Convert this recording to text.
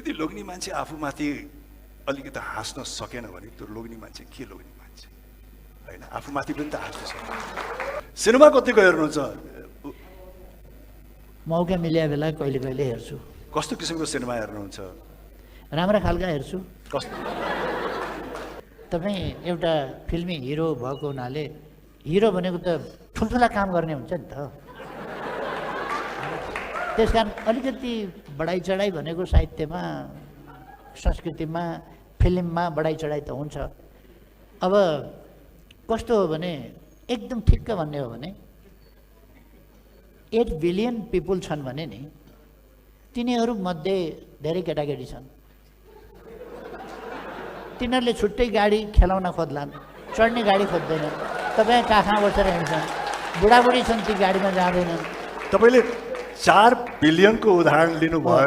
यदि लोग्ने मान्छे आफूमाथि अलिकति हाँस्न सकेन भने त्यो लोग्ने मान्छे के लोग्ने मान्छे होइन, आफूमाथि पनि त हाँस्न सक्छ। सिनेमा कतिको हेर्नुहुन्छ? मौका मिल्या बेला कहिले कहिले हेर्छु। कस्तो किसिमको सिनेमा हेर्नुहुन्छ? राम्रा खालका हेर्छु। कस्तो? तपाईँ एउटा फिल्मी हिरो भएको हुनाले हिरो भनेको त ठुल्ठुला काम गर्ने हुन्छ नि त। त्यस कारण अलिकति बढाइ चढाइ भनेको साहित्यमा, संस्कृतिमा, फिल्ममा बढाइ चढाइ त हुन्छ। अब कस्तो हो भने एकदम ठिक्क भन्ने हो भने 8 बिलियन पिपुल छन् भने नि तिनीहरूमध्ये धेरै केटाकेटी छन्। तिनीहरूले छुट्टै गाडी खेलाउन खोज्लान्, चढ्ने गाडी खोज्दैनन्। तपाईँ काखमा बसेर हिँड्छन्, बुढाबुढी छन् ती गाडीमा जाँदैनन्। तपाईँले 4 बिलियनको उदाहरण लिनुभयो।